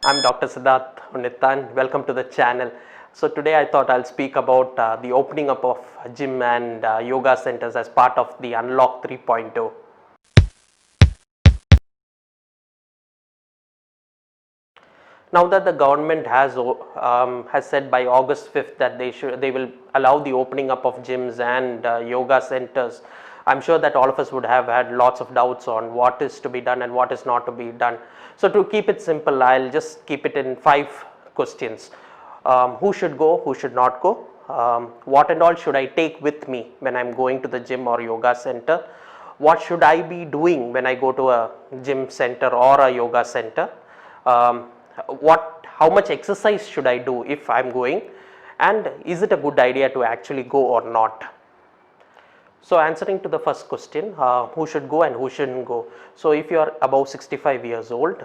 I'm Dr. Siddharth Unnithan. Welcome to the channel. So today I thought I'll speak about the opening up of gym and yoga centers as part of the Unlock 3.0. Now that the government has said by August 5th that they will allow the opening up of gyms and yoga centers, I'm sure that all of us would have had lots of doubts on what is to be done and what is not to be done. So to keep it simple, I'll just keep it in 5 questions. Who should go, who should not go? What and all should I take with me when I'm going to the gym or yoga center? What should I be doing when I go to a gym center or a yoga center? How much exercise should I do if I'm going, and is it a good idea to actually go or not? So answering to the first question, who should go and who shouldn't go. So if you are above 65 years old,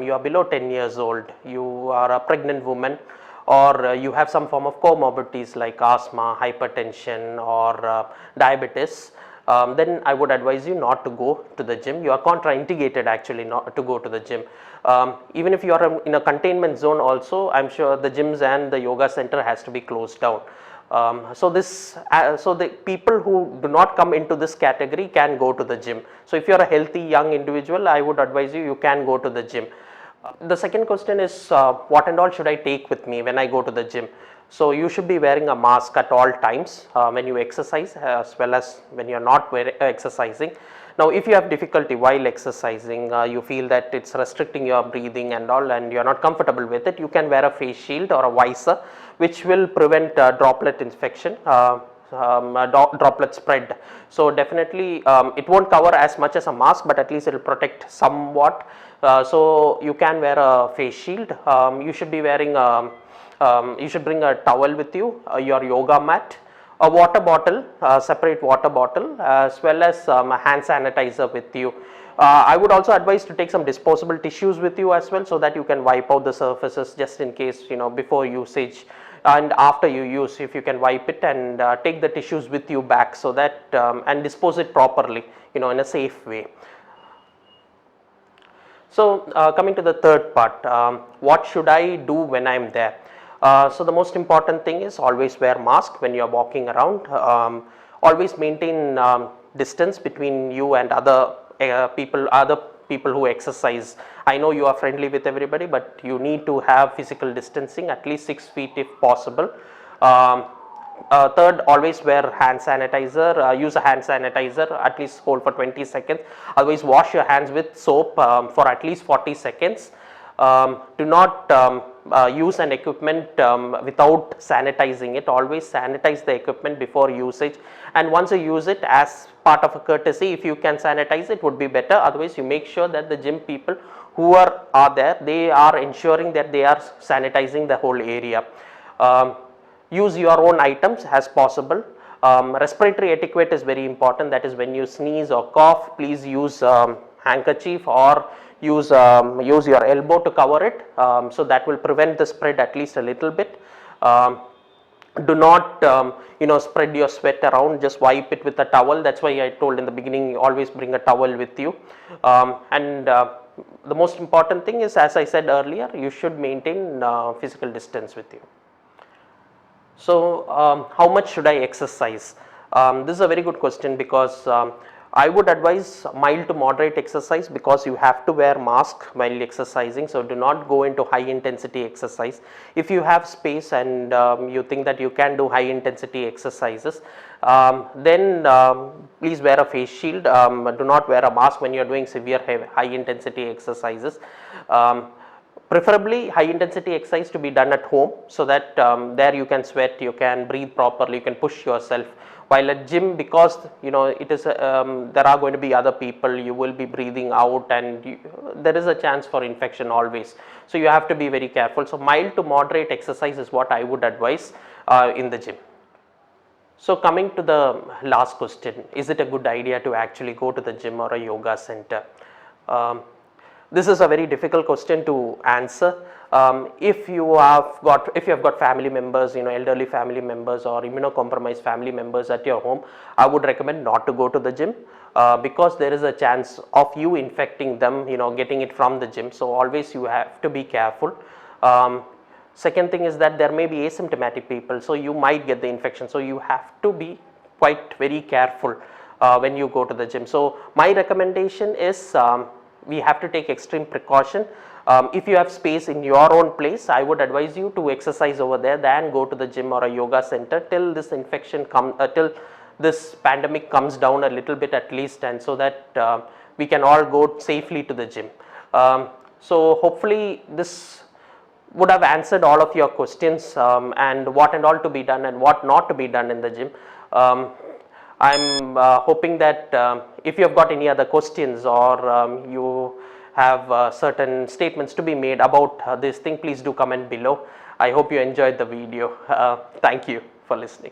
you are below 10 years old, you are a pregnant woman, or you have some form of comorbidities like asthma, hypertension, or diabetes, then I would advise you not to go to the gym. You are contraindicated actually not to go to the gym. Even if you are in a containment zone also, I'm sure the gyms and the yoga center has to be closed down. So the people who do not come into this category can go to the gym. So if you are a healthy young individual, I would advise you can go to the gym. The second question is, what and all should I take with me when I go to the gym? So you should be wearing a mask at all times when you exercise, as well as when you are not exercising. Now if you have difficulty while exercising, you feel that it's restricting your breathing and all, and you are not comfortable with it, you can wear a face shield or a visor which will prevent droplet infection, droplet spread. So definitely it won't cover as much as a mask, but at least it will protect somewhat. So you can wear a face shield. You should be wearing you should bring a towel with you, your yoga mat, a water bottle, separate water bottle, as well as a hand sanitizer with you. I would also advise to take some disposable tissues with you as well, so that you can wipe out the surfaces just in case, before usage and after you use, if you can wipe it and take the tissues with you back, so that and dispose it properly, in a safe way. So coming to the third part, what should I do when I'm there? So the most important thing is always wear mask when you are walking around. Always maintain distance between you and other people who exercise. I know you are friendly with everybody, but you need to have physical distancing at least 6 feet if possible. Third, always wear hand sanitizer. Use a hand sanitizer, at least hold for 20 seconds. Otherwise, wash your hands with soap for at least 40 seconds. Do not use an equipment without sanitizing it. Always sanitize the equipment before usage, and once you use it, as part of a courtesy, if you can sanitize it, would be better. Otherwise, you make sure that the gym people who are there, they are ensuring that they are sanitizing the whole area. Use your own items as possible. Respiratory etiquette is very important. That is, when you sneeze or cough, please use handkerchief, or use your elbow to cover it, so that will prevent the spread at least a little bit. Do not spread your sweat around. Just wipe it with a towel. That's why I told in the beginning, always bring a towel with you. And the most important thing is, as I said earlier, you should maintain physical distance with you. So how much should I exercise? This is a very good question, because I would advise mild to moderate exercise, because you have to wear mask while exercising. So do not go into high intensity exercise. If you have space and you think that you can do high intensity exercises, then please wear a face shield. Do not wear a mask when you are doing severe high intensity exercises. Preferably high intensity exercise to be done at home, so that there you can sweat, you can breathe properly, you can push yourself. While at gym, because it is there are going to be other people, you will be breathing out, and there is a chance for infection always. So you have to be very careful. So mild to moderate exercise is what I would advise in the gym. So coming to the last question, is it a good idea to actually go to the gym or a yoga center? This is a very difficult question to answer. If you have got family members, elderly family members or immunocompromised family members at your home, I would recommend not to go to the gym. because there is a chance of you infecting them, getting it from the gym. So always you have to be careful. Second thing is that there may be asymptomatic people, so you might get the infection. So you have to be quite very careful when you go to the gym. So my recommendation is we have to take extreme precaution. If you have space in your own place, I would advise you to exercise over there than go to the gym or a yoga center till this infection till this pandemic comes down a little bit at least, and so that we can all go safely to the gym. So hopefully this would have answered all of your questions, and what and all to be done and what not to be done in the gym. I'm hoping that if you have got any other questions or you have certain statements to be made about this thing, please do comment below. I hope you enjoyed the video. Thank you for listening.